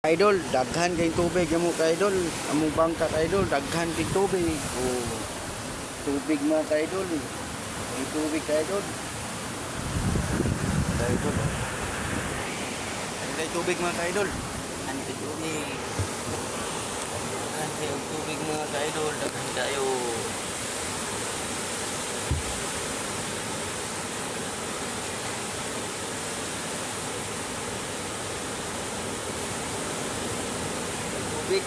Idol, daghan kay tubig amo ka idol. Among bangka ka idol, daghan kay tubig. Oh, tubig mga ka idol. May tubig ka idol. Idol. Ay tubig mga ka idol. Anti tubig. Anti ang tubig mga ka-idol. Daghan kayo. Tubig.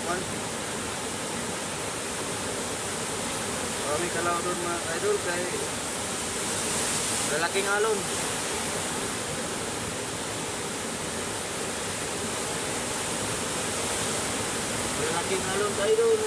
Kwan. Marami kalaw doon mga ka idol kay lalaking alon. Lalaking alon ka idol.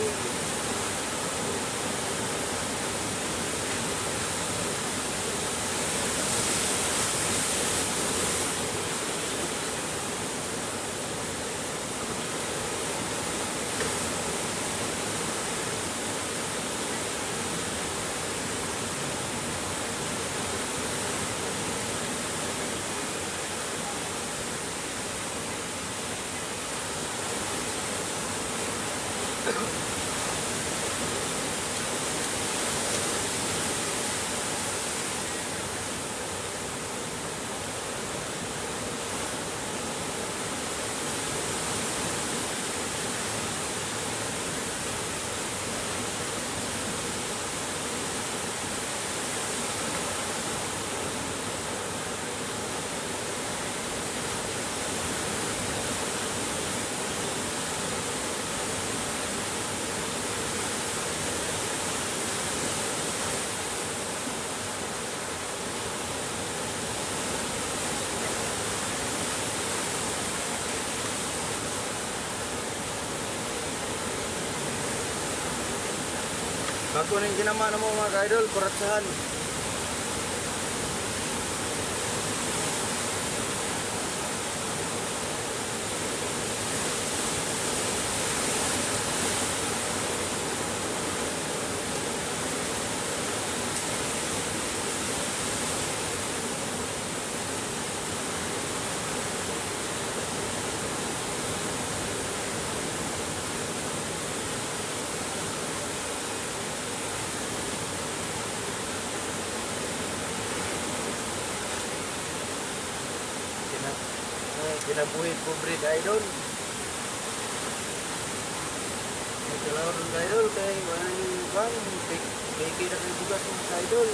Bago na yung ginawa na mo mga ka-idol, kuratsahan. Kinabuhi pobre ka-idol. May kalaw ron ka-idol kay walang kwan, peki na kayo bugas mga ka-idol.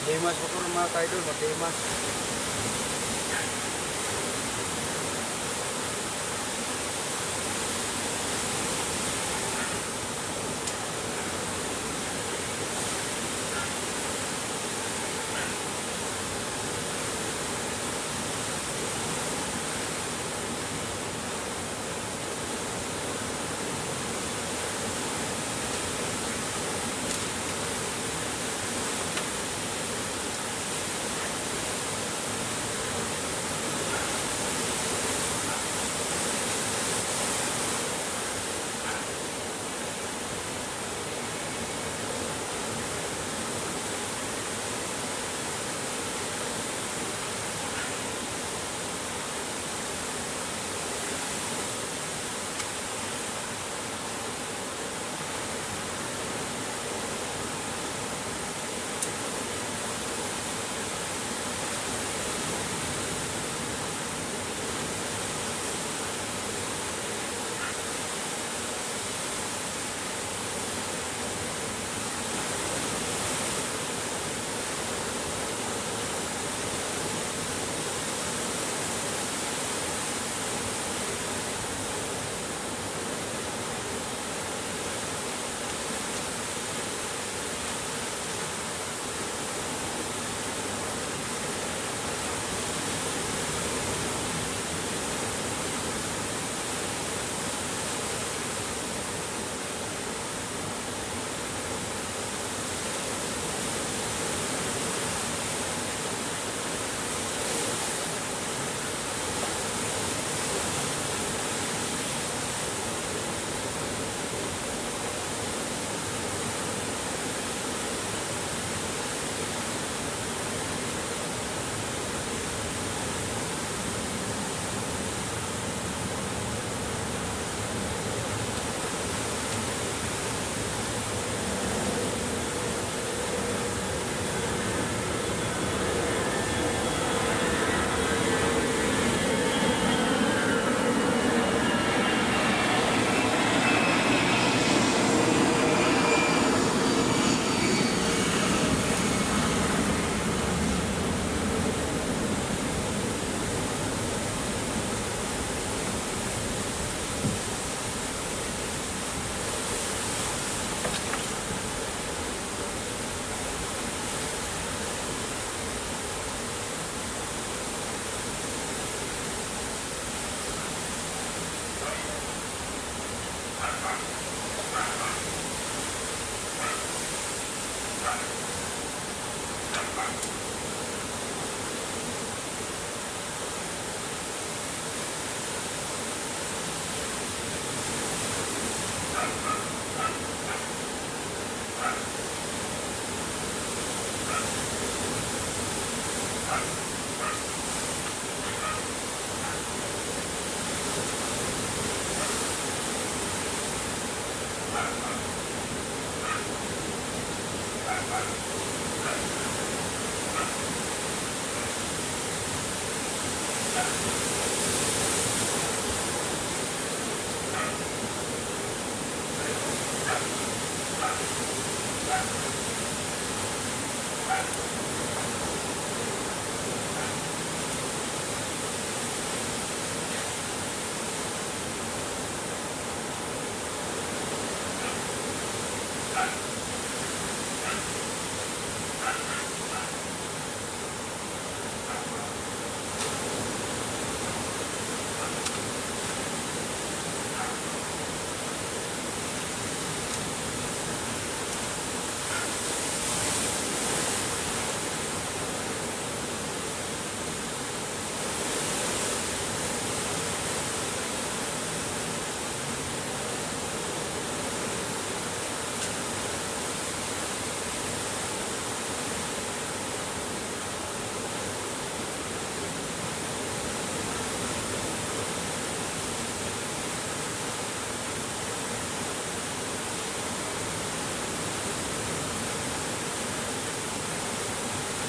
Matimas po ko mga ka-idol, matimas.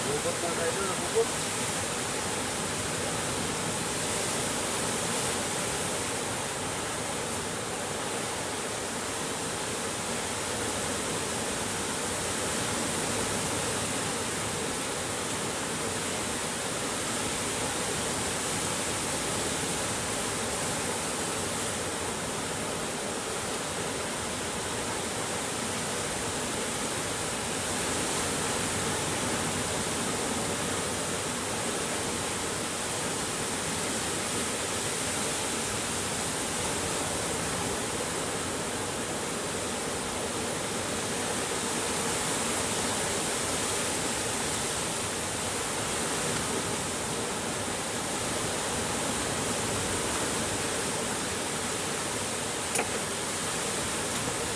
Bukot na tayo doon, bukot.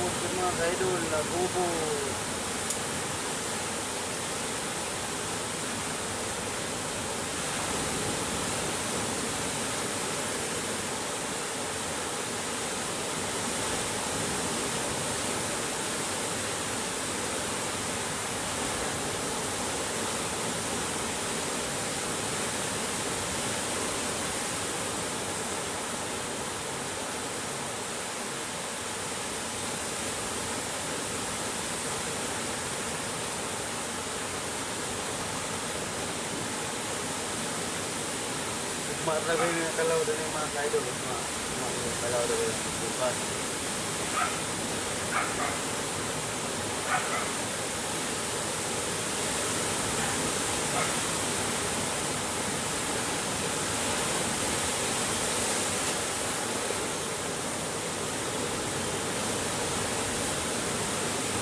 Bukot yung mga kaidol, nabubo. Matlagay na kalaw doon yung mga kaidol. Kalaw doon yung bukas.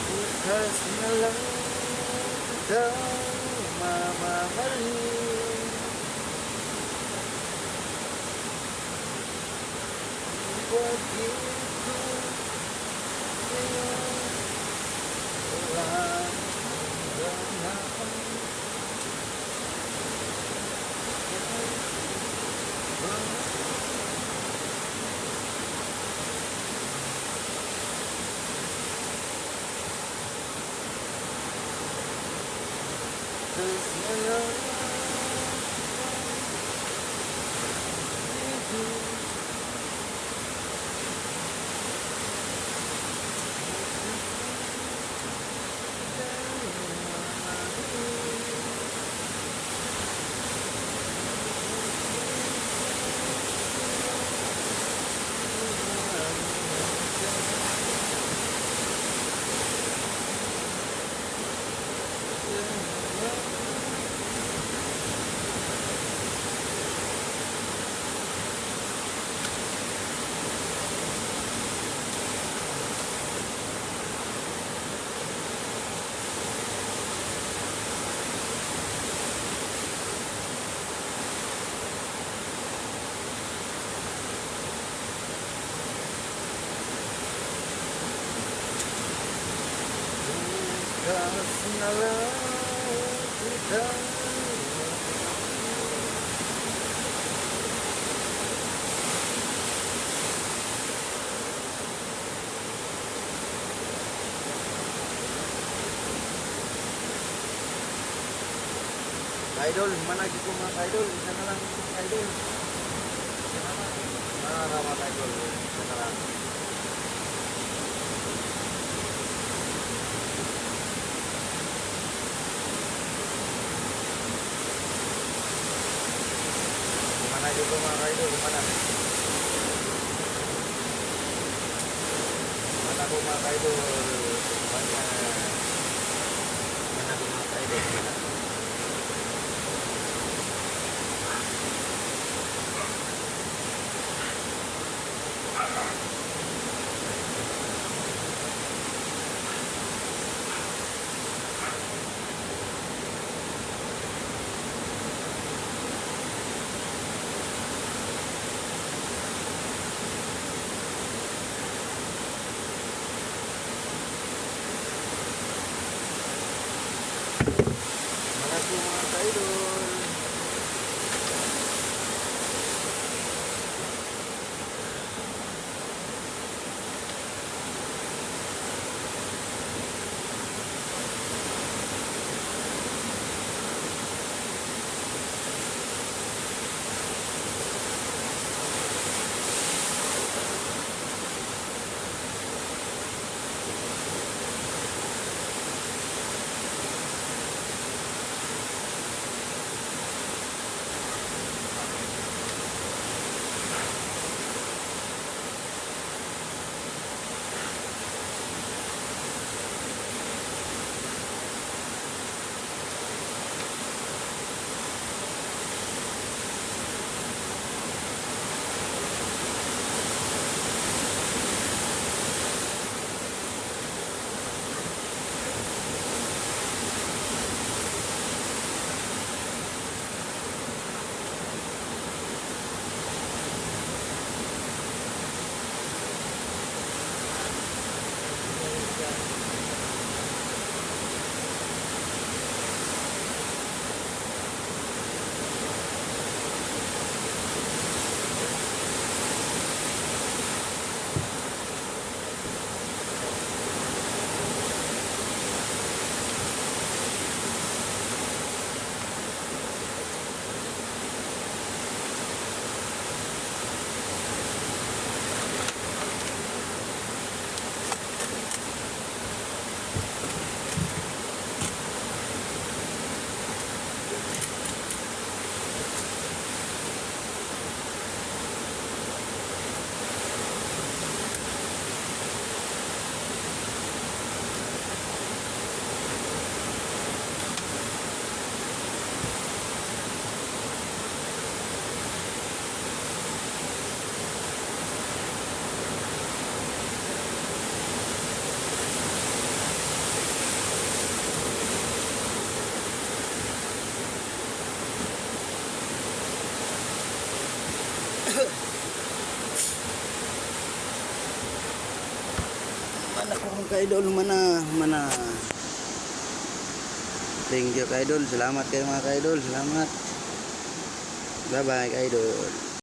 Bukas na lang daw mamahalin. Huwag ito sa'yo, wala na Bukas na lang ito. Kasih Allah kita. Idol, mana gitu mga idol? Isa na lang mga idol. Isa na lang. Mga idol. Isa na lang. Mana gitu mga idol? Mana? Mana po mga idol? Mana? Mana po mga ka-idol? Mana po mga idol? Mana po mga idol? Mana? Thank you, idol. Salamat kayo mga idol. Salamat. Bye-bye, idol.